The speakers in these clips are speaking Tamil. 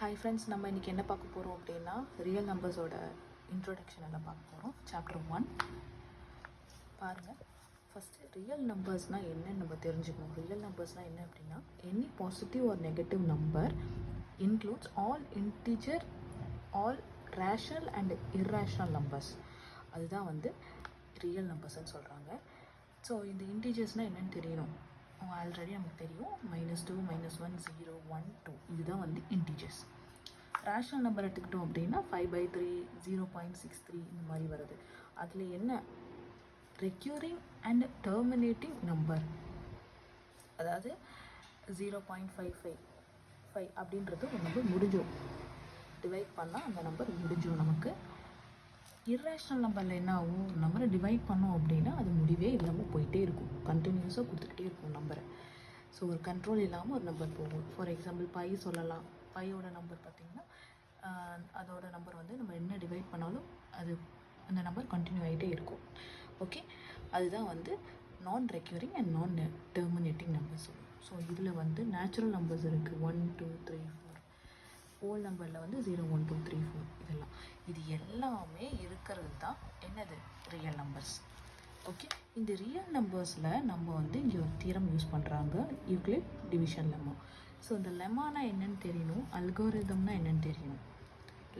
ஹாய் ஃப்ரெண்ட்ஸ், நம்ம இன்றைக்கி என்ன பார்க்க போகிறோம் அப்படின்னா ரியல் நம்பர்ஸோட இன்ட்ரோடக்ஷன் எல்லாம் பார்க்க போகிறோம். சாப்டர் 1 பாருங்கள். ஃபஸ்ட்டு ரியல் நம்பர்ஸ்னால் என்னன்னு நம்ம தெரிஞ்சுக்கணும். ரியல் நம்பர்ஸ்னால் என்ன அப்படின்னா any positive or negative number includes all integer, all rational and irrational numbers. அதுதான் வந்து ரியல் நம்பர்ஸ்ன்னு சொல்கிறாங்க. ஸோ இந்த இன்டிஜர்ஸ்னால் என்னென்னு தெரியணும். ஆல்ரெடி நமக்கு தெரியும், -2, -1, 0, 1, 2 இதுதான் வந்து இன்டிஜர்ஸ். ரேஷனல் நம்பர் எடுத்துக்கிட்டோம் அப்படின்னா 5/3, 0.63 இந்த மாதிரி வருது. அதில் என்ன ரெக்யூரிங் அண்ட் டெர்மினேட்டிங் நம்பர், அதாவது 0.555 அப்படின்றது ஒரு நம்பர் முடிஞ்சிடும். டிவைட் பண்ணால் அந்த நம்பர் முடிஞ்சிடும் நமக்கு. இர்ரேஷனல் நம்பரில் என்ன ஆகும், நம்பரை டிவைட் பண்ணோம் அப்படின்னா அது முடிவே இல்லாமல் போயிட்டே இருக்கும், கண்டினியூஸாக கொடுத்துக்கிட்டே இருக்கும் நம்பரை. ஸோ ஒரு கண்ட்ரோல் இல்லாமல் ஒரு நம்பர் போகும். ஃபார் எக்ஸாம்பிள் பை சொல்லலாம். பையோட நம்பர் பார்த்திங்கன்னா அதோட நம்பர் வந்து நம்ம என்ன டிவைட் பண்ணாலும் அது அந்த நம்பர் கண்டினியூ ஆகிட்டே இருக்கும். ஓகே, அதுதான் வந்து நான் ரெக்யூரிங் அண்ட் நான் டெர்மினேட்டிங் நம்பர்ஸ் சொல்லுவோம். ஸோ இதில் வந்து நேச்சுரல் நம்பர்ஸ் இருக்குது, 1, 2, 3, 4. ஹோல் நம்பரில் வந்து 0, 1, 2, 3, 4 இதெல்லாம். இது எல்லாமே இருக்கிறது தான் என்னது ரியல் நம்பர்ஸ். ஓகே, இந்த ரியல் நம்பர்ஸில் நம்ம வந்து இங்கே ஒரு தியரம் யூஸ் பண்ணுறாங்க, யூக்ளிட் டிவிஷன் லெமா. ஸோ இந்த லெமானா என்னன்னு தெரியணும், அல்கோரிதம்னா என்னன்னு தெரியணும்.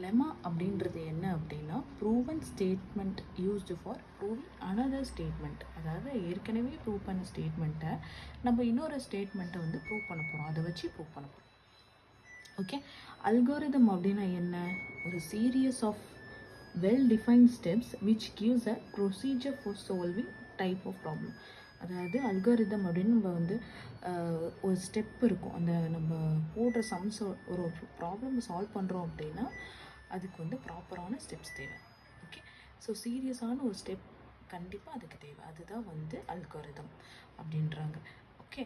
லெமா அப்படின்றது என்ன அப்படின்னா proven statement used for proving another statement. அதாவது ஏற்கனவே ப்ரூவ் பண்ண ஸ்டேட்மெண்ட்டை நம்ம இன்னொரு ஸ்டேட்மெண்ட்டை வந்து ப்ரூவ் பண்ண போகிறோம், அதை வச்சு ப்ரூவ் பண்ண போகிறோம். ஓகே, அல்கோரிதம் அப்படின்னா என்ன, ஒரு series of well defined steps which gives a procedure for solving type of problem. அதாவது அல்கோரிதம் அப்படின்னு நம்ம வந்து ஒரு ஸ்டெப் இருக்கும், அந்த நம்ம போடுற சம்ஸ் ஒரு ப்ராப்ளம் சால்வ் பண்ணுறோம் அப்படின்னா அதுக்கு வந்து ப்ராப்பரான ஸ்டெப்ஸ் தேவை. ஓகே, ஸோ சீரியஸான ஒரு ஸ்டெப் கண்டிப்பாக அதுக்கு தேவை. அதுதான் வந்து அல்கோரிதம் அப்படின்றாங்க. ஓகே.